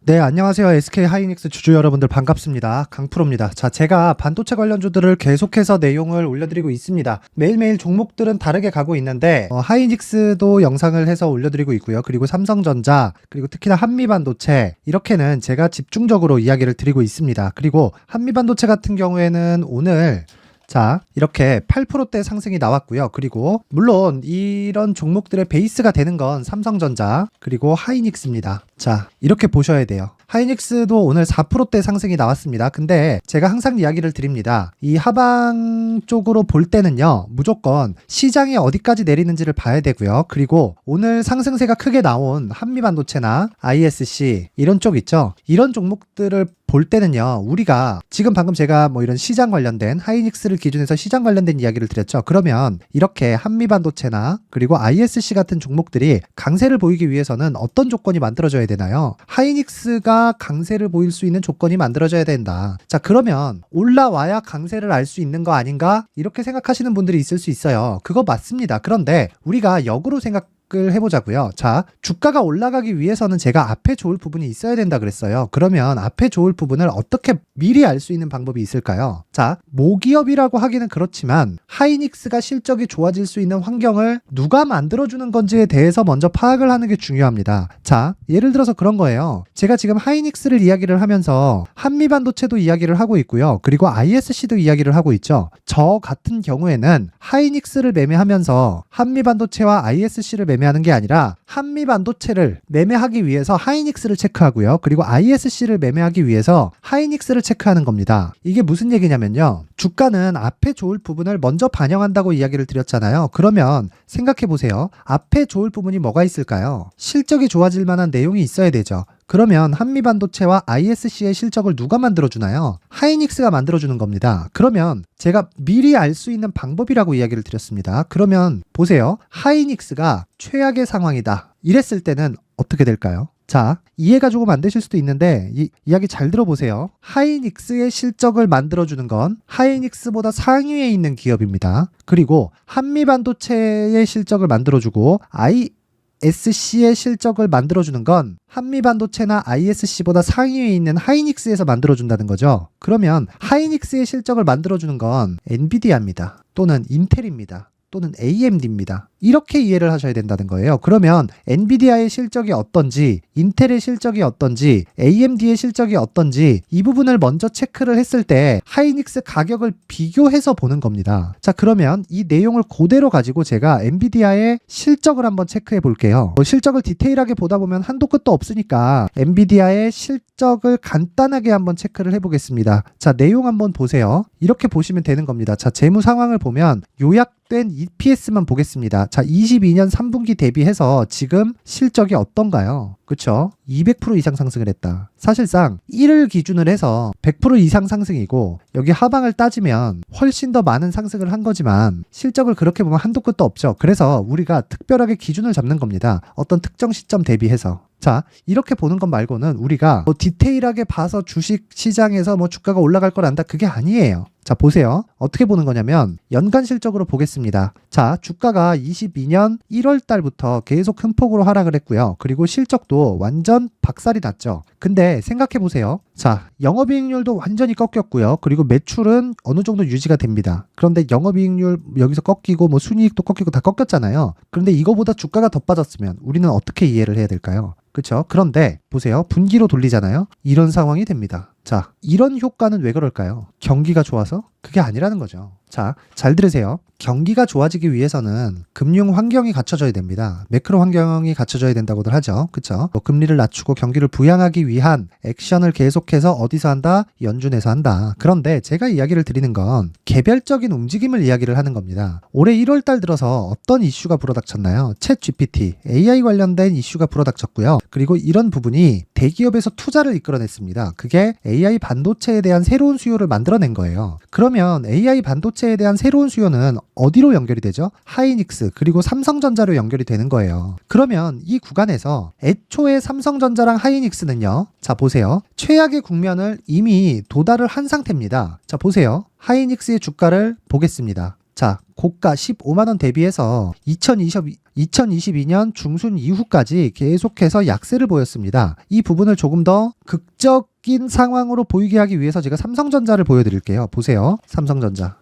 네, 안녕하세요. SK 하이닉스 주주 여러분들 반갑습니다. 강프로입니다. 자, 제가 반도체 관련주들을 계속해서 내용을 올려드리고 있습니다. 매일매일 종목들은 다르게 가고 있는데 하이닉스도 영상을 해서 올려드리고 있고요. 그리고 삼성전자, 그리고 특히나 한미반도체 이렇게는 제가 집중적으로 이야기를 드리고 있습니다. 그리고 한미반도체 같은 경우에는 오늘 자, 이렇게 8%대 상승이 나왔고요. 그리고 물론 이런 종목들의 베이스가 되는 건 삼성전자 그리고 하이닉스입니다. 자, 이렇게 보셔야 돼요. 하이닉스도 오늘 4%대 상승이 나왔습니다. 근데 제가 항상 이야기를 드립니다. 이 하방 쪽으로 볼 때는요, 무조건 시장이 어디까지 내리는지를 봐야 되고요. 그리고 오늘 상승세가 크게 나온 한미반도체나 ISC 이런 쪽 있죠. 이런 종목들을 볼 때는요, 우리가 지금 방금 제가 뭐 이런 시장 관련된 하이닉스를 기준해서 시장 관련된 이야기를 드렸죠. 그러면 이렇게 한미반도체나 그리고 ISC 같은 종목들이 강세를 보이기 위해서는 어떤 조건이 만들어져야 되나요? 하이닉스가 강세를 보일 수 있는 조건이 만들어져야 된다. 자, 그러면 올라와야 강세를 알 수 있는 거 아닌가? 이렇게 생각하시는 분들이 있을 수 있어요. 그거 맞습니다. 그런데 우리가 역으로 생각을 해보자고요. 자, 주가가 올라가기 위해서는 제가 앞에 좋을 부분이 있어야 된다 그랬어요. 그러면 앞에 좋을 부분을 어떻게 미리 알 수 있는 방법이 있을까요? 자, 모기업이라고 하기는 그렇지만 하이닉스가 실적이 좋아질 수 있는 환경을 누가 만들어주는 건지에 대해서 먼저 파악을 하는 게 중요합니다. 자, 예를 들어서 그런 거예요. 제가 지금 하이닉스를 이야기를 하면서 한미반도체도 이야기를 하고 있고요. 그리고 ISC도 이야기를 하고 있죠. 저 같은 경우에는 하이닉스를 매매하면서 한미반도체와 ISC를 매매하는 게 아니라 한미반도체를 매매하기 위해서 하이닉스를 체크하고요. 그리고 ISC를 매매하기 위해서 하이닉스를 체크하는 겁니다. 이게 무슨 얘기냐면요. 주가는 앞에 좋을 부분을 먼저 반영한다고 이야기를 드렸잖아요. 그러면 생각해 보세요. 앞에 좋을 부분이 뭐가 있을까요? 실적이 좋아질 만한 내용이 있어야 되죠. 그러면 한미반도체와 ISC의 실적을 누가 만들어주나요? 하이닉스가 만들어주는 겁니다. 그러면 제가 미리 알 수 있는 방법이라고 이야기를 드렸습니다. 그러면 보세요. 하이닉스가 최악의 상황이다. 이랬을 때는 어떻게 될까요? 자, 이해가 조금 안 되실 수도 있는데 이야기 잘 들어보세요. 하이닉스의 실적을 만들어주는 건 하이닉스보다 상위에 있는 기업입니다. 그리고 한미반도체의 실적을 만들어주고 ISC의 실적을 만들어주는 건 한미반도체나 ISC보다 상위에 있는 하이닉스에서 만들어준다는 거죠. 그러면 하이닉스의 실적을 만들어주는 건 엔비디아입니다. 또는 인텔입니다. 또는 AMD입니다. 이렇게 이해를 하셔야 된다는 거예요. 그러면 엔비디아의 실적이 어떤지, 인텔의 실적이 어떤지, AMD의 실적이 어떤지 이 부분을 먼저 체크를 했을 때 하이닉스 가격을 비교해서 보는 겁니다. 자, 그러면 이 내용을 그대로 가지고 제가 엔비디아의 실적을 한번 체크해 볼게요. 실적을 디테일하게 보다 보면 한도 끝도 없으니까 엔비디아의 실적을 간단하게 한번 체크를 해보겠습니다. 자, 내용 한번 보세요. 이렇게 보시면 되는 겁니다. 자, 재무 상황을 보면 요약된 EPS만 보겠습니다. 자, 22년 3분기 대비해서 지금 실적이 어떤가요? 그쵸? 200% 이상 상승을 했다. 사실상 1을 기준으로 해서 100% 이상 상승이고 여기 하방을 따지면 훨씬 더 많은 상승을 한 거지만 실적을 그렇게 보면 한도 끝도 없죠. 그래서 우리가 특별하게 기준을 잡는 겁니다. 어떤 특정 시점 대비해서. 자, 이렇게 보는 것 말고는 우리가 디테일하게 봐서 주식 시장에서 주가가 올라갈 걸 안다. 그게 아니에요. 자, 보세요. 어떻게 보는 거냐면 연간 실적으로 보겠습니다. 자, 주가가 22년 1월 달부터 계속 큰 폭으로 하락을 했고요. 그리고 실적도 완전 박살이 났죠. 근데 생각해 보세요. 자, 영업이익률도 완전히 꺾였고요. 그리고 매출은 어느 정도 유지가 됩니다. 그런데 영업이익률 여기서 꺾이고 순이익도 꺾이고 다 꺾였잖아요. 그런데 이거보다 주가가 더 빠졌으면 우리는 어떻게 이해를 해야 될까요? 그렇죠? 그런데 보세요. 분기로 돌리잖아요. 이런 상황이 됩니다. 자, 이런 효과는 왜 그럴까요? 경기가 좋아서? 그게 아니라는 거죠. 자, 잘 들으세요. 경기가 좋아지기 위해서는 금융 환경이 갖춰져야 됩니다. 매크로 환경이 갖춰져야 된다고들 하죠. 그쵸? 금리를 낮추고 경기를 부양하기 위한 액션을 계속해서 어디서 한다? 연준에서 한다. 그런데 제가 이야기를 드리는 건 개별적인 움직임을 이야기를 하는 겁니다. 올해 1월 달 들어서 어떤 이슈가 불어닥쳤나요? 챗 GPT, AI 관련된 이슈가 불어닥쳤고요. 그리고 이런 부분이 대기업에서 투자를 이끌어냈습니다. 그게 AI 반도체에 대한 새로운 수요를 만들어낸 거예요. 그러면 AI 반도체에 대한 새로운 수요는 어디로 연결이 되죠? 하이닉스 그리고 삼성전자로 연결이 되는 거예요. 그러면 이 구간에서 애초에 삼성전자랑 하이닉스는요. 자, 보세요. 최악의 국면을 이미 도달을 한 상태입니다. 자, 보세요. 하이닉스의 주가를 보겠습니다. 자, 고가 15만원 대비해서 2022년 중순 이후까지 계속해서 약세를 보였습니다. 이 부분을 조금 더 극적인 상황으로 보이게 하기 위해서 제가 삼성전자를 보여드릴게요. 보세요. 삼성전자.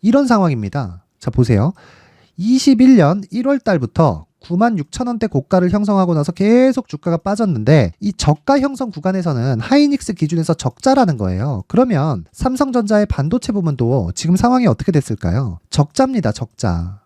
이런 상황입니다. 자, 보세요. 21년 1월 달부터 96,000원대 고가를 형성하고 나서 계속 주가가 빠졌는데 이 저가 형성 구간에서는 하이닉스 기준에서 적자라는 거예요. 그러면 삼성전자의 반도체 부분도 지금 상황이 어떻게 됐을까요? 적자입니다. 적자.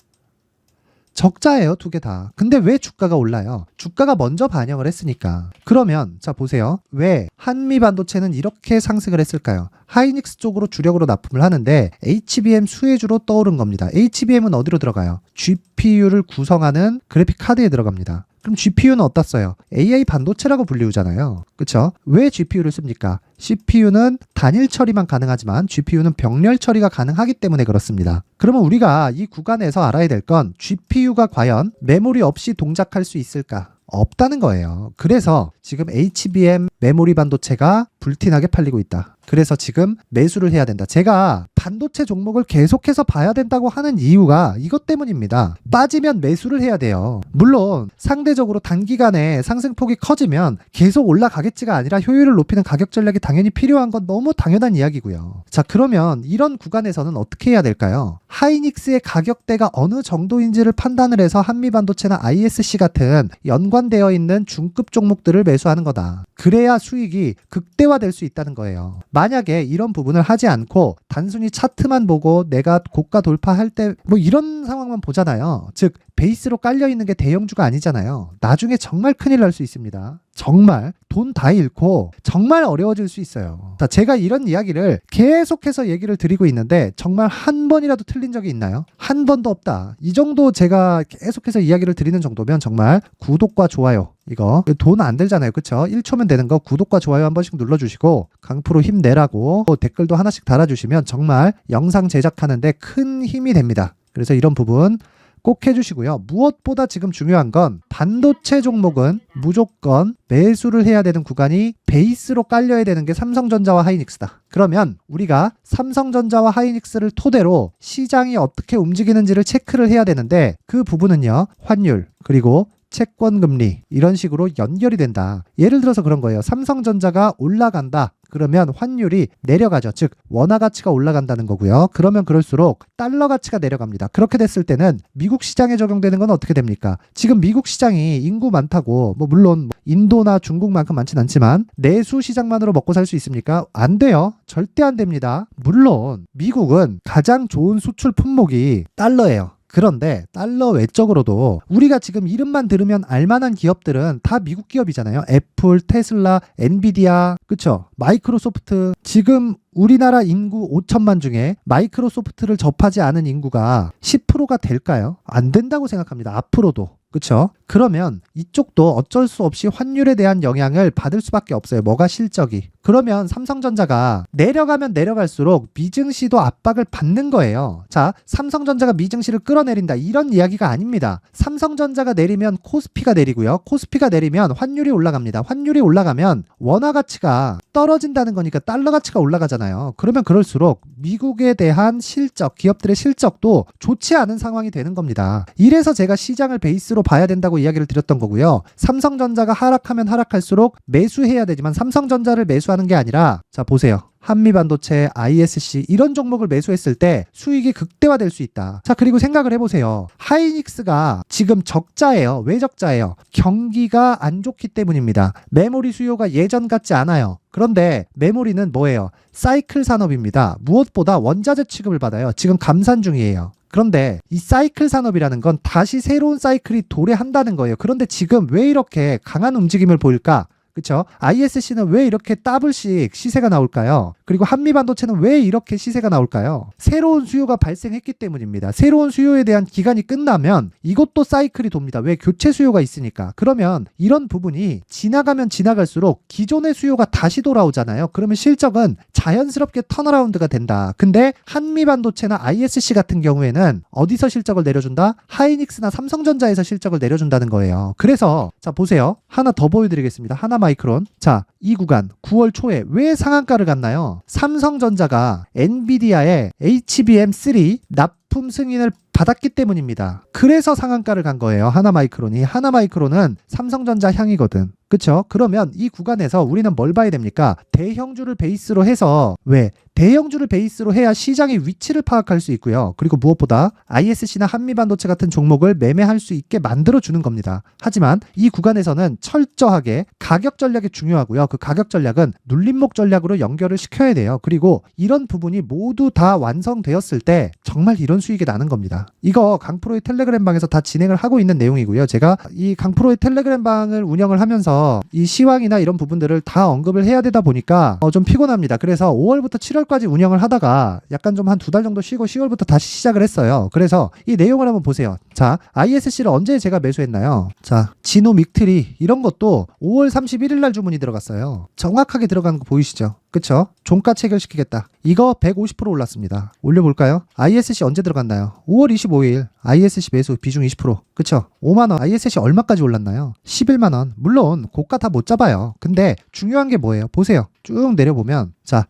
적자예요. 두 개 다. 근데 왜 주가가 올라요? 주가가 먼저 반영을 했으니까. 그러면 자 보세요. 왜 한미 반도체는 이렇게 상승을 했을까요? 하이닉스 쪽으로 주력으로 납품을 하는데 HBM 수혜주로 떠오른 겁니다. HBM은 어디로 들어가요? GPU를 구성하는 그래픽 카드에 들어갑니다. 그럼 GPU는 어떻어요? AI 반도체라고 불리우잖아요. 그쵸? 왜 GPU를 씁니까? CPU는 단일 처리만 가능하지만 GPU는 병렬 처리가 가능하기 때문에 그렇습니다. 그러면 우리가 이 구간에서 알아야 될 건 GPU가 과연 메모리 없이 동작할 수 있을까? 없다는 거예요. 그래서 지금 HBM 메모리 반도체가 불티나게 팔리고 있다. 그래서 지금 매수를 해야 된다. 제가 반도체 종목을 계속해서 봐야 된다고 하는 이유가 이것 때문입니다. 빠지면 매수를 해야 돼요. 물론 상대적으로 단기간에 상승폭이 커지면 계속 올라가겠지가 아니라 효율을 높이는 가격 전략이 당연히 필요한 건 너무 당연한 이야기고요. 자, 그러면 이런 구간에서는 어떻게 해야 될까요? 하이닉스의 가격대가 어느 정도인지를 판단을 해서 한미반도체나 ISC 같은 연관되어 있는 중급 종목들을 매수하는 거다. 그래야 수익이 극대화될 수 있다는 거예요. 만약에 이런 부분을 하지 않고 단순히 차트만 보고 내가 고가 돌파할 때 뭐 이런 상황만 보잖아요. 즉 베이스로 깔려 있는 게 대형주가 아니잖아요. 나중에 정말 큰일 날 수 있습니다. 정말 돈 다 잃고 정말 어려워질 수 있어요. 자, 제가 이런 이야기를 계속해서 얘기를 드리고 있는데 정말 한 번이라도 틀린 적이 있나요? 한 번도 없다. 이 정도 제가 계속해서 이야기를 드리는 정도면 정말 구독과 좋아요, 이거 돈 안 들잖아요. 그쵸? 1초면 되는 거 구독과 좋아요 한 번씩 눌러주시고 강프로 힘내라고 댓글도 하나씩 달아주시면 정말 영상 제작하는데 큰 힘이 됩니다. 그래서 이런 부분 꼭 해주시고요. 무엇보다 지금 중요한 건 반도체 종목은 무조건 매수를 해야 되는 구간이 베이스로 깔려야 되는 게 삼성전자와 하이닉스다. 그러면 우리가 삼성전자와 하이닉스를 토대로 시장이 어떻게 움직이는지를 체크를 해야 되는데 그 부분은요. 환율 그리고 채권금리 이런 식으로 연결이 된다. 예를 들어서 그런 거예요. 삼성전자가 올라간다. 그러면 환율이 내려가죠. 즉 원화 가치가 올라간다는 거고요. 그러면 그럴수록 달러 가치가 내려갑니다. 그렇게 됐을 때는 미국 시장에 적용되는 건 어떻게 됩니까? 지금 미국 시장이 인구 많다고 뭐 물론 인도나 중국만큼 많진 않지만 내수 시장만으로 먹고 살 수 있습니까? 안 돼요. 절대 안 됩니다. 물론 미국은 가장 좋은 수출 품목이 달러예요. 그런데 달러 외적으로도 우리가 지금 이름만 들으면 알만한 기업들은 다 미국 기업이잖아요. 애플, 테슬라, 엔비디아, 그쵸? 마이크로소프트. 지금 우리나라 인구 5천만 중에 마이크로소프트를 접하지 않은 인구가 10%가 될까요? 안 된다고 생각합니다. 앞으로도. 그쵸? 그러면 이쪽도 어쩔 수 없이 환율에 대한 영향을 받을 수밖에 없어요. 뭐가 실적이. 그러면 삼성전자가 내려가면 내려갈수록 미증시도 압박을 받는 거예요. 자, 삼성전자가 미증시를 끌어내린다. 이런 이야기가 아닙니다. 삼성전자가 내리면 코스피가 내리고요. 코스피가 내리면 환율이 올라갑니다. 환율이 올라가면 원화 가치가 떨어진다는 거니까 달러 가치가 올라가잖아요. 그러면 그럴수록 미국에 대한 실적, 기업들의 실적도 좋지 않은 상황이 되는 겁니다. 이래서 제가 시장을 베이스로 봐야 된다고 이야기를 드렸던 거고요. 삼성전자가 하락하면 하락할수록 매수해야 되지만 삼성전자를 매수하는 게 아니라 자 보세요. 한미반도체, ISC 이런 종목을 매수했을 때 수익이 극대화될 수 있다. 자, 그리고 생각을 해보세요. 하이닉스가 지금 적자예요. 왜 적자예요? 경기가 안 좋기 때문입니다. 메모리 수요가 예전 같지 않아요. 그런데 메모리는 뭐예요? 사이클 산업입니다. 무엇보다 원자재 취급을 받아요. 지금 감산 중이에요. 그런데 이 사이클 산업이라는 건 다시 새로운 사이클이 도래한다는 거예요. 그런데 지금 왜 이렇게 강한 움직임을 보일까? 그쵸? ISC는 왜 이렇게 더블씩 시세가 나올까요? 그리고 한미반도체는 왜 이렇게 시세가 나올까요? 새로운 수요가 발생했기 때문입니다. 새로운 수요에 대한 기간이 끝나면 이것도 사이클이 돕니다. 왜? 교체 수요가 있으니까. 그러면 이런 부분이 지나가면 지나갈수록 기존의 수요가 다시 돌아오잖아요. 그러면 실적은 자연스럽게 턴어라운드가 된다. 근데 한미반도체나 ISC 같은 경우에는 어디서 실적을 내려준다? 하이닉스나 삼성전자에서 실적을 내려준다는 거예요. 그래서 자 보세요. 하나 더 보여드리겠습니다. 하나 마이크론. 자, 이 구간 9월 초에 왜 상한가를 갔나요? 삼성전자가 엔비디아의 HBM3 납품 납품 승인을 받았기 때문입니다. 그래서 상한가를 간 거예요. 하나마이크론이. 하나마이크론은 삼성전자 향이거든. 그쵸? 그러면 이 구간에서 우리는 뭘 봐야 됩니까? 대형주를 베이스로 해서 왜? 대형주를 베이스로 해야 시장의 위치를 파악할 수 있고요. 그리고 무엇보다 ISC나 한미반도체 같은 종목을 매매할 수 있게 만들어주는 겁니다. 하지만 이 구간에서는 철저하게 가격 전략이 중요하고요. 그 가격 전략은 눌림목 전략으로 연결을 시켜야 돼요. 그리고 이런 부분이 모두 다 완성되었을 때 정말 이런 수익이 나는 겁니다. 이거 강프로의 텔레그램 방에서 다 진행을 하고 있는 내용이고요. 제가 이 강프로의 텔레그램 방을 운영을 하면서 이 시황이나 이런 부분들을 다 언급을 해야 되다 보니까 좀 피곤합니다. 그래서 5월부터 7월까지 운영을 하다가 약간 좀 한 2달 정도 쉬고 10월부터 다시 시작을 했어요. 그래서 이 내용을 한번 보세요. 자, ISC를 언제 제가 매수했나요? 자, 진호 믹트리 이런 것도 5월 31일 날 주문이 들어갔어요. 정확하게 들어가는 거 보이시죠? 그쵸? 종가 체결시키겠다. 이거 150% 올랐습니다. 올려볼까요? ISC 언제 들어갔나요? 5월 25일 ISC 매수 비중 20%. 그쵸? 5만원 ISC 얼마까지 올랐나요? 11만원. 물론 고가 다 못 잡아요. 근데 중요한 게 뭐예요? 보세요. 쭉 내려보면 자,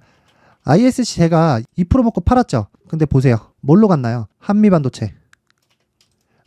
ISC 제가 2% 먹고 팔았죠? 근데 보세요. 뭘로 갔나요? 한미반도체.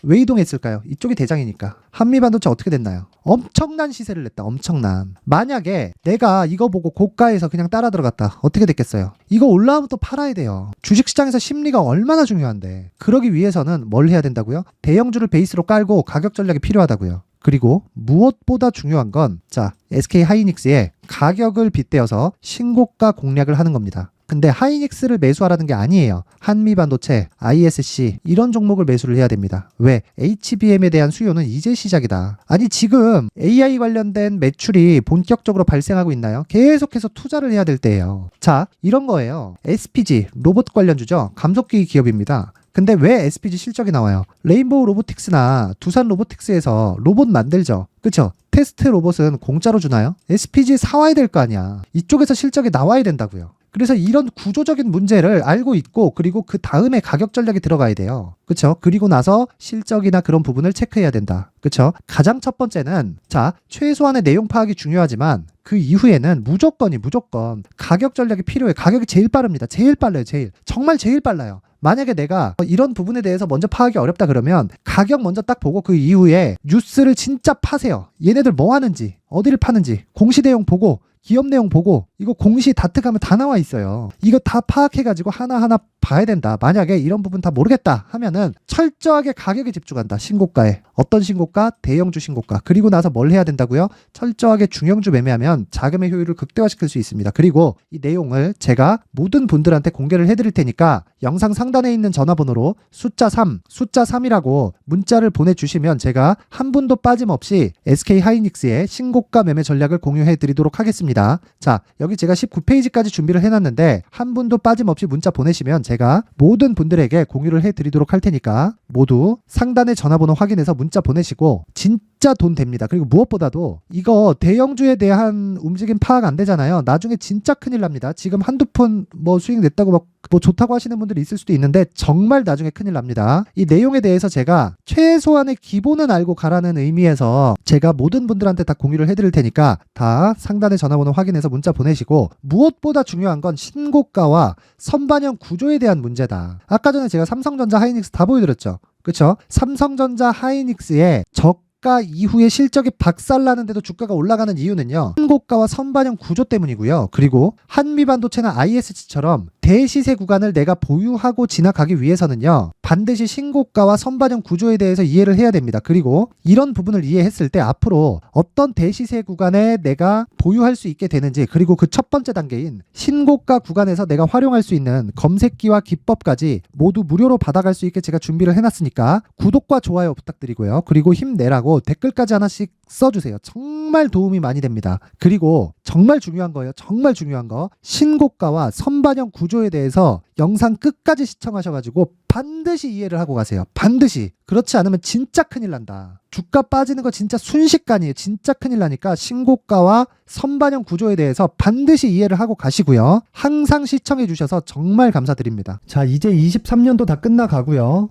왜 이동했을까요? 이쪽이 대장이니까. 한미반도체 어떻게 됐나요? 엄청난 시세를 냈다. 엄청난. 만약에 내가 이거 보고 고가에서 그냥 따라 들어갔다. 어떻게 됐겠어요? 이거 올라오면 또 팔아야 돼요. 주식시장에서 심리가 얼마나 중요한데. 그러기 위해서는 뭘 해야 된다고요? 대형주를 베이스로 깔고 가격 전략이 필요하다고요. 그리고 무엇보다 중요한 건 자, SK 하이닉스의 가격을 빗대어서 신고가 공략을 하는 겁니다. 근데 하이닉스를 매수하라는 게 아니에요. 한미반도체, ISC 이런 종목을 매수를 해야 됩니다. 왜? HBM에 대한 수요는 이제 시작이다. 아니 지금 AI 관련된 매출이 본격적으로 발생하고 있나요? 계속해서 투자를 해야 될 때예요. 자, 이런 거예요. SPG, 로봇 관련주죠. 감속기 기업입니다. 근데 왜 SPG 실적이 나와요? 레인보우 로보틱스나 두산 로보틱스에서 로봇 만들죠. 그쵸? 테스트 로봇은 공짜로 주나요? SPG 사와야 될 거 아니야. 이쪽에서 실적이 나와야 된다고요. 그래서 이런 구조적인 문제를 알고 있고 그리고 그 다음에 가격 전략이 들어가야 돼요. 그쵸? 그리고 나서 실적이나 그런 부분을 체크해야 된다. 그쵸? 가장 첫 번째는 자, 최소한의 내용 파악이 중요하지만 그 이후에는 무조건 가격 전략이 필요해. 가격이 제일 빠릅니다. 제일 빨라요. 정말 제일 빨라요. 만약에 내가 이런 부분에 대해서 먼저 파악이 어렵다 그러면 가격 먼저 딱 보고 그 이후에 뉴스를 진짜 파세요. 얘네들 뭐 하는지, 어디를 파는지, 공시 내용 보고 기업 내용 보고 이거 공시 다트 가면 다 나와 있어요. 이거 다 파악해가지고 하나하나 봐야 된다. 만약에 이런 부분 다 모르겠다 하면은 철저하게 가격에 집중한다. 신고가에. 어떤 신고가? 대형주 신고가. 그리고 나서 뭘 해야 된다고요? 철저하게 중형주 매매하면 자금의 효율을 극대화시킬 수 있습니다. 그리고 이 내용을 제가 모든 분들한테 공개를 해드릴 테니까 영상 상단에 있는 전화번호로 숫자 3이라고 문자를 보내주시면 제가 한 분도 빠짐없이 SK 하이닉스의 신고가 매매 전략을 공유해드리도록 하겠습니다. 자, 여기 제가 19페이지까지 준비를 해놨는데 한 분도 빠짐없이 문자 보내시면 제가 모든 분들에게 공유를 해드리도록 할 테니까 모두 상단의 전화번호 확인해서 문자 보내시고 진짜 돈 됩니다. 그리고 무엇보다도 이거 대형주에 대한 움직임 파악 안 되잖아요. 나중에 진짜 큰일 납니다. 지금 한두 푼 뭐 수익 냈다고 막 뭐 좋다고 하시는 분들이 있을 수도 있는데 정말 나중에 큰일 납니다. 이 내용에 대해서 제가 최소한의 기본은 알고 가라는 의미에서 제가 모든 분들한테 다 공유를 해드릴 테니까 다 상단의 전화번호 확인해서 문자 보내시고 무엇보다 중요한 건 신고가와 선반영 구조에 대한 문제다. 아까 전에 제가 삼성전자 하이닉스 다 보여드렸죠. 그쵸? 삼성전자 하이닉스의 저가 이후에 실적이 박살나는데도 주가가 올라가는 이유는요. 신고가와 선반영 구조 때문이고요. 그리고 한미반도체나 ISC처럼 대시세 구간을 내가 보유하고 지나가기 위해서는요. 반드시 신고가와 선반영 구조에 대해서 이해를 해야 됩니다. 그리고 이런 부분을 이해했을 때 앞으로 어떤 대시세 구간에 내가 보유할 수 있게 되는지 그리고 그 첫 번째 단계인 신고가 구간에서 내가 활용할 수 있는 검색기와 기법까지 모두 무료로 받아갈 수 있게 제가 준비를 해놨으니까 구독과 좋아요 부탁드리고요. 그리고 힘내라고 댓글까지 하나씩 써주세요. 정말 도움이 많이 됩니다. 그리고 정말 중요한 거예요. 정말 중요한 거. 신고가와 선반영 구조에 대해서 영상 끝까지 시청하셔가지고 반드시 이해를 하고 가세요. 반드시. 그렇지 않으면 진짜 큰일 난다. 주가 빠지는 거 진짜 순식간이에요. 진짜 큰일 나니까 신고가와 선반영 구조에 대해서 반드시 이해를 하고 가시고요. 항상 시청해 주셔서 정말 감사드립니다. 자, 이제 23년도 다 끝나가고요.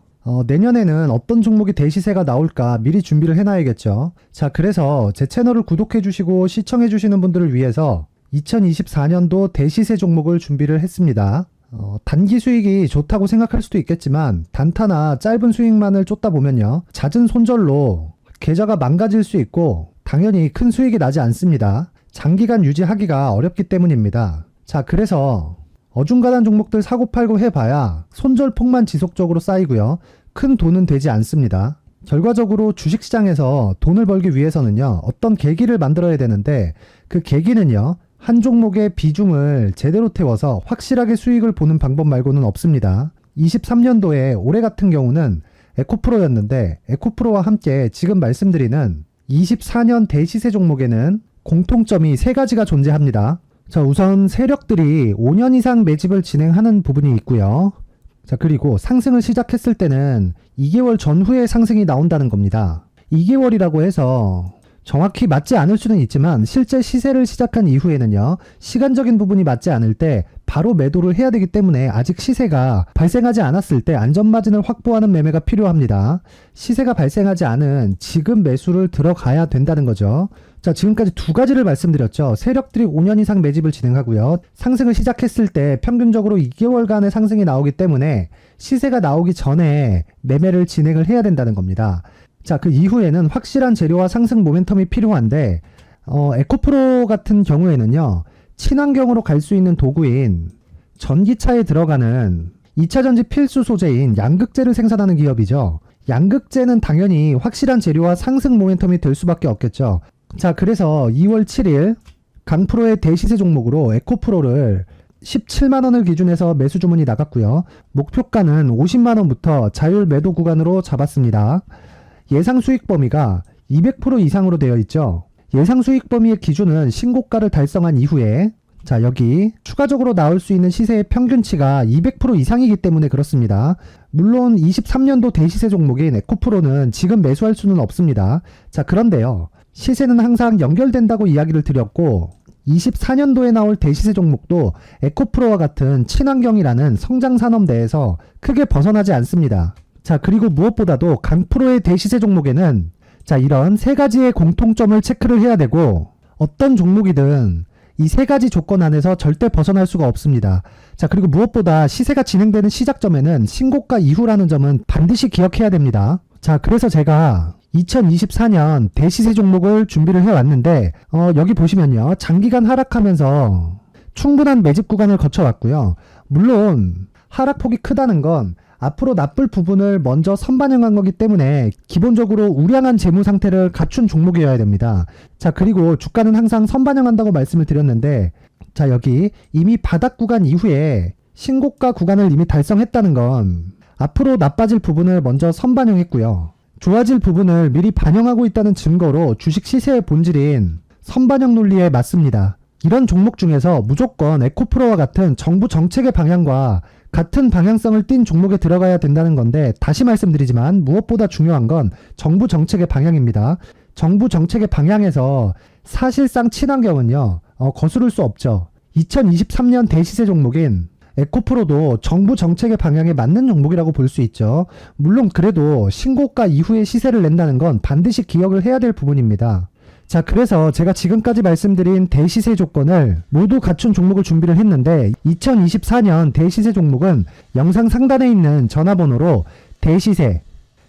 내년에는 어떤 종목이 대시세가 나올까 미리 준비를 해놔야겠죠. 자, 그래서 제 채널을 구독해주시고 시청해주시는 분들을 위해서 2024년도 대시세 종목을 준비를 했습니다. 단기 수익이 좋다고 생각할 수도 있겠지만 단타나 짧은 수익만을 쫓다 보면요, 잦은 손절로 계좌가 망가질 수 있고 당연히 큰 수익이 나지 않습니다. 장기간 유지하기가 어렵기 때문입니다. 자, 그래서 어중간한 종목들 사고팔고 해봐야 손절폭만 지속적으로 쌓이고요, 큰 돈은 되지 않습니다. 결과적으로 주식시장에서 돈을 벌기 위해서는요, 어떤 계기를 만들어야 되는데, 그 계기는요, 한 종목의 비중을 제대로 태워서 확실하게 수익을 보는 방법 말고는 없습니다. 23년도에 올해 같은 경우는 에코프로였는데, 에코프로와 함께 지금 말씀드리는 24년 대시세 종목에는 공통점이 3가지가 존재합니다. 자, 우선 세력들이 5년 이상 매집을 진행하는 부분이 있고요. 자, 그리고 상승을 시작했을 때는 2개월 전후에 상승이 나온다는 겁니다. 2개월이라고 해서 정확히 맞지 않을 수는 있지만 실제 시세를 시작한 이후에는요, 시간적인 부분이 맞지 않을 때 바로 매도를 해야 되기 때문에 아직 시세가 발생하지 않았을 때 안전마진을 확보하는 매매가 필요합니다. 시세가 발생하지 않은 지금 매수를 들어가야 된다는 거죠. 자, 지금까지 2가지를 말씀드렸죠. 세력들이 5년 이상 매집을 진행하고요, 상승을 시작했을 때 평균적으로 2개월간의 상승이 나오기 때문에 시세가 나오기 전에 매매를 진행을 해야 된다는 겁니다. 자, 그 이후에는 확실한 재료와 상승 모멘텀이 필요한데, 에코프로 같은 경우에는요, 친환경으로 갈 수 있는 도구인 전기차에 들어가는 2차전지 필수 소재인 양극재를 생산하는 기업이죠. 양극재는 당연히 확실한 재료와 상승 모멘텀이 될 수밖에 없겠죠. 자, 그래서 2월 7일 강프로의 대시세 종목으로 에코프로를 17만원을 기준해서 매수 주문이 나갔고요. 목표가는 50만원부터 자율 매도 구간으로 잡았습니다. 예상 수익 범위가 200% 이상으로 되어 있죠. 예상 수익 범위의 기준은 신고가를 달성한 이후에, 자, 여기 추가적으로 나올 수 있는 시세의 평균치가 200% 이상이기 때문에 그렇습니다. 물론 23년도 대시세 종목인 에코프로는 지금 매수할 수는 없습니다. 자, 그런데요, 시세는 항상 연결된다고 이야기를 드렸고, 24년도에 나올 대시세 종목도 에코프로와 같은 친환경이라는 성장산업대에서 크게 벗어나지 않습니다. 자, 그리고 무엇보다도 강프로의 대시세 종목에는 자, 이런 3가지의 공통점을 체크를 해야 되고, 어떤 종목이든 이 3가지 조건 안에서 절대 벗어날 수가 없습니다. 자, 그리고 무엇보다 시세가 진행되는 시작점에는 신고가 이후라는 점은 반드시 기억해야 됩니다. 자, 그래서 제가 2024년 대시세 종목을 준비를 해왔는데, 여기 보시면요, 장기간 하락하면서 충분한 매집 구간을 거쳐왔고요. 물론 하락폭이 크다는 건 앞으로 나쁠 부분을 먼저 선반영한 거기 때문에 기본적으로 우량한 재무 상태를 갖춘 종목이어야 됩니다. 자, 그리고 주가는 항상 선반영한다고 말씀을 드렸는데, 자, 여기 이미 바닥 구간 이후에 신고가 구간을 이미 달성했다는 건 앞으로 나빠질 부분을 먼저 선반영했고요, 좋아질 부분을 미리 반영하고 있다는 증거로 주식 시세의 본질인 선반영 논리에 맞습니다. 이런 종목 중에서 무조건 에코프로와 같은 정부 정책의 방향과 같은 방향성을 띈 종목에 들어가야 된다는 건데, 다시 말씀드리지만 무엇보다 중요한 건 정부 정책의 방향입니다. 정부 정책의 방향에서 사실상 친환경은요, 거스를 수 없죠. 2023년 대시세 종목인 에코프로도 정부 정책의 방향에 맞는 종목이라고 볼 수 있죠. 물론 그래도 신고가 이후에 시세를 낸다는 건 반드시 기억을 해야 될 부분입니다. 자, 그래서 제가 지금까지 말씀드린 대시세 조건을 모두 갖춘 종목을 준비를 했는데, 2024년 대시세 종목은 영상 상단에 있는 전화번호로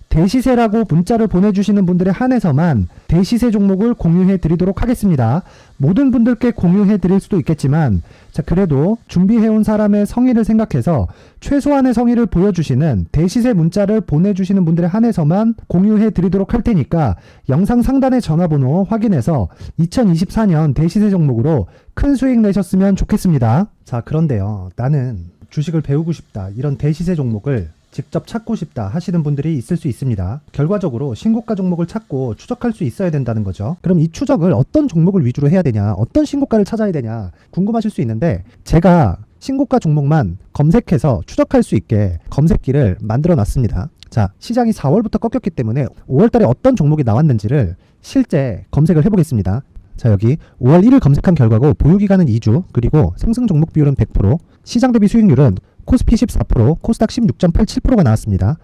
대시세라고 문자를 보내주시는 분들에 한해서만 대시세 종목을 공유해 드리도록 하겠습니다. 모든 분들께 공유해 드릴 수도 있겠지만, 자, 그래도 준비해온 사람의 성의를 생각해서 최소한의 성의를 보여주시는 대시세 문자를 보내주시는 분들에 한해서만 공유해 드리도록 할 테니까 영상 상단의 전화번호 확인해서 2024년 대시세 종목으로 큰 수익 내셨으면 좋겠습니다. 자, 그런데요, 나는 주식을 배우고 싶다, 이런 대시세 종목을 직접 찾고 싶다 하시는 분들이 있을 수 있습니다. 결과적으로 신고가 종목을 찾고 추적할 수 있어야 된다는 거죠. 그럼 이 추적을 어떤 종목을 위주로 해야 되냐, 어떤 신고가를 찾아야 되냐 궁금하실 수 있는데, 제가 신고가 종목만 검색해서 추적할 수 있게 검색기를 만들어 놨습니다. 자, 시장이 4월부터 꺾였기 때문에 5월달에 어떤 종목이 나왔는지를 실제 검색을 해보겠습니다. 자, 여기 5월 1일 검색한 결과고, 보유기간은 2주, 그리고 상승 종목 비율은 100%, 시장 대비 수익률은 코스피 14%, 코스닥 16.87%가 나왔습니다.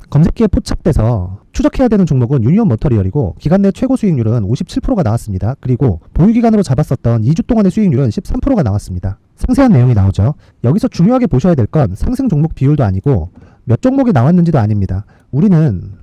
검색기에 포착돼서 추적해야 되는 종목은 유니온 머터리얼이고, 기간 내 최고 수익률은 57%가 나왔습니다. 그리고 보유기간으로 잡았었던 2주 동안의 수익률은 13%가 나왔습니다. 상세한 내용이 나오죠. 여기서 중요하게 보셔야 될 건 상승 종목 비율도 아니고 몇 종목이 나왔는지도 아닙니다. 우리는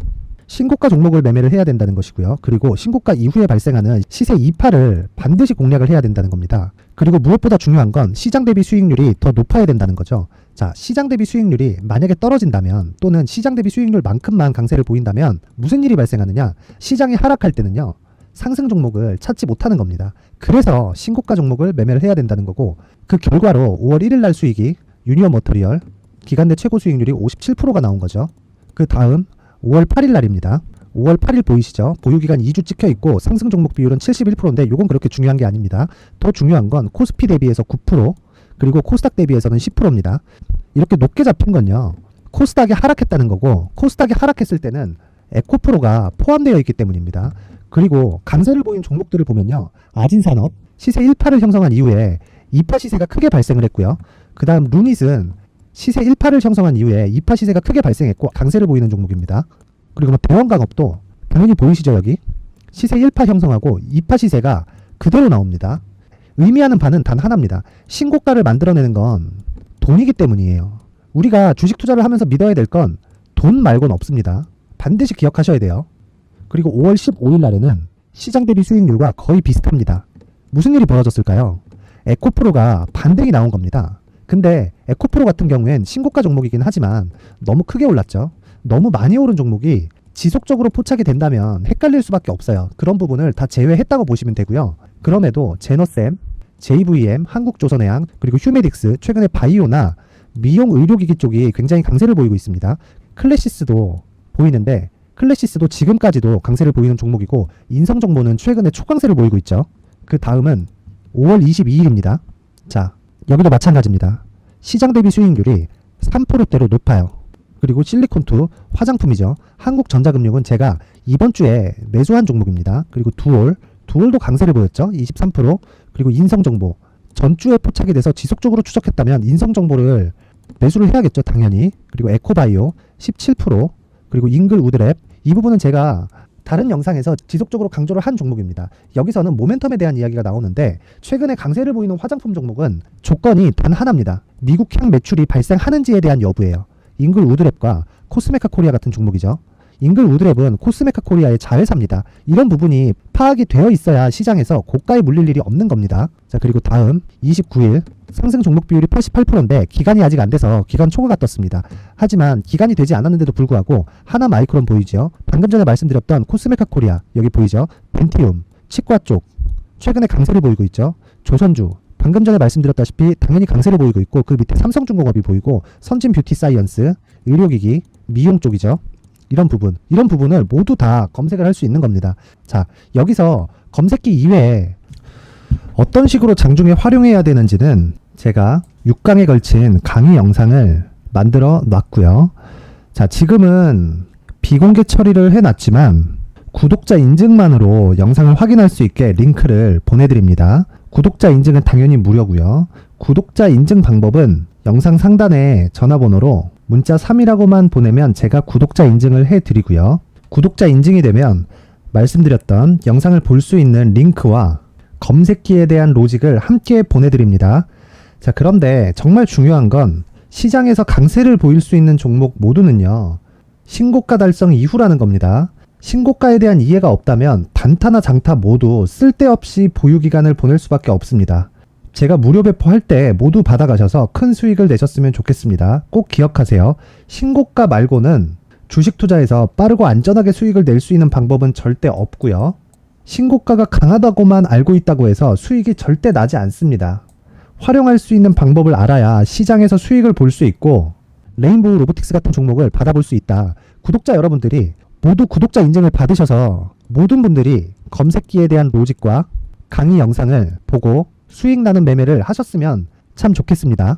신고가 종목을 매매를 해야 된다는 것이고요. 그리고 신고가 이후에 발생하는 시세 이파를 반드시 공략을 해야 된다는 겁니다. 그리고 무엇보다 중요한 건 시장 대비 수익률이 더 높아야 된다는 거죠. 자, 시장 대비 수익률이 만약에 떨어진다면 또는 시장 대비 수익률만큼만 강세를 보인다면 무슨 일이 발생하느냐? 시장이 하락할 때는요. 상승 종목을 찾지 못하는 겁니다. 그래서 신고가 종목을 매매를 해야 된다는 거고, 그 결과로 5월 1일 날 수익이 유니온 머터리얼 기간 내 최고 수익률이 57%가 나온 거죠. 그 다음 5월 8일 날입니다. 5월 8일 보이시죠? 보유기간 2주 찍혀 있고 상승 종목 비율은 71%인데 이건 그렇게 중요한 게 아닙니다. 더 중요한 건 코스피 대비해서 9%, 그리고 코스닥 대비해서는 10%입니다. 이렇게 높게 잡힌 건요. 코스닥이 하락했다는 거고, 코스닥이 하락했을 때는 에코프로가 포함되어 있기 때문입니다. 그리고 강세를 보인 종목들을 보면요. 아진산업 시세 1파를 형성한 이후에 2파 시세가 크게 발생을 했고요. 그 다음 루닛은 시세 1파를 형성한 이후에 2파 시세가 크게 발생했고 강세를 보이는 종목입니다. 그리고 대원강업도 당연히 보이시죠? 여기 시세 1파 형성하고 2파 시세가 그대로 나옵니다. 의미하는 바는 단 하나입니다. 신고가를 만들어내는 건 돈이기 때문이에요. 우리가 주식 투자를 하면서 믿어야 될 건 돈 말고는 없습니다. 반드시 기억하셔야 돼요. 그리고 5월 15일 날에는 시장 대비 수익률과 거의 비슷합니다. 무슨 일이 벌어졌을까요? 에코프로가 반등이 나온 겁니다. 근데 에코프로 같은 경우엔 신고가 종목이긴 하지만 너무 크게 올랐죠. 너무 많이 오른 종목이 지속적으로 포착이 된다면 헷갈릴 수밖에 없어요. 그런 부분을 다 제외했다고 보시면 되고요. 그럼에도 제너셈, JVM, 한국조선해양, 그리고 휴메딕스, 최근에 바이오나 미용 의료기기 쪽이 굉장히 강세를 보이고 있습니다. 클래시스도 보이는데 클래시스도 지금까지도 강세를 보이는 종목이고, 인성정보는 최근에 초강세를 보이고 있죠. 그 다음은 5월 22일입니다. 자, 여기도 마찬가지입니다. 시장 대비 수익률이 3%대로 높아요. 그리고 실리콘2 화장품이죠. 한국전자금융은 제가 이번 주에 매수한 종목입니다. 그리고 두올도 강세를 보였죠. 23%. 그리고 인성정보 전주에 포착이 돼서 지속적으로 추적했다면 인성정보를 매수를 해야겠죠. 당연히. 그리고 에코바이오 17%. 그리고 잉글 우드랩, 이 부분은 제가 다른 영상에서 지속적으로 강조를 한 종목입니다. 여기서는 모멘텀에 대한 이야기가 나오는데, 최근에 강세를 보이는 화장품 종목은 조건이 단 하나입니다. 미국향 매출이 발생하는지에 대한 여부예요. 잉글 우드랩과 코스메카 코리아 같은 종목이죠. 잉글 우드랩은 코스메카 코리아의 자회사입니다. 이런 부분이 파악이 되어 있어야 시장에서 고가에 물릴 일이 없는 겁니다. 자, 그리고 다음 29일 상승 종목 비율이 88%인데 기간이 아직 안 돼서 기간 초과가 떴습니다. 하지만 기간이 되지 않았는데도 불구하고 하나 마이크론 보이죠? 방금 전에 말씀드렸던 코스메카 코리아 여기 보이죠? 벤티움, 치과 쪽 최근에 강세를 보이고 있죠. 조선주 방금 전에 말씀드렸다시피 당연히 강세를 보이고 있고, 그 밑에 삼성중공업이 보이고, 선진 뷰티 사이언스, 의료기기, 미용 쪽이죠. 이런 부분을 모두 다 검색을 할 수 있는 겁니다. 자, 여기서 검색기 이외에 어떤 식으로 장중에 활용해야 되는지는 제가 6강에 걸친 강의 영상을 만들어 놨고요. 자, 지금은 비공개 처리를 해놨지만 구독자 인증만으로 영상을 확인할 수 있게 링크를 보내드립니다. 구독자 인증은 당연히 무료고요. 구독자 인증 방법은 영상 상단에 전화번호로 문자 3이라고만 보내면 제가 구독자 인증을 해드리고요. 구독자 인증이 되면 말씀드렸던 영상을 볼 수 있는 링크와 검색기에 대한 로직을 함께 보내드립니다. 자, 그런데 정말 중요한 건 시장에서 강세를 보일 수 있는 종목 모두는요, 신고가 달성 이후라는 겁니다. 신고가에 대한 이해가 없다면 단타나 장타 모두 쓸데없이 보유기간을 보낼 수밖에 없습니다. 제가 무료 배포할 때 모두 받아가셔서 큰 수익을 내셨으면 좋겠습니다. 꼭 기억하세요. 신고가 말고는 주식 투자에서 빠르고 안전하게 수익을 낼 수 있는 방법은 절대 없고요. 신고가가 강하다고만 알고 있다고 해서 수익이 절대 나지 않습니다. 활용할 수 있는 방법을 알아야 시장에서 수익을 볼 수 있고, 레인보우 로보틱스 같은 종목을 받아볼 수 있다. 구독자 여러분들이 모두 구독자 인증을 받으셔서 모든 분들이 검색기에 대한 로직과 강의 영상을 보고 수익 나는 매매를 하셨으면 참 좋겠습니다.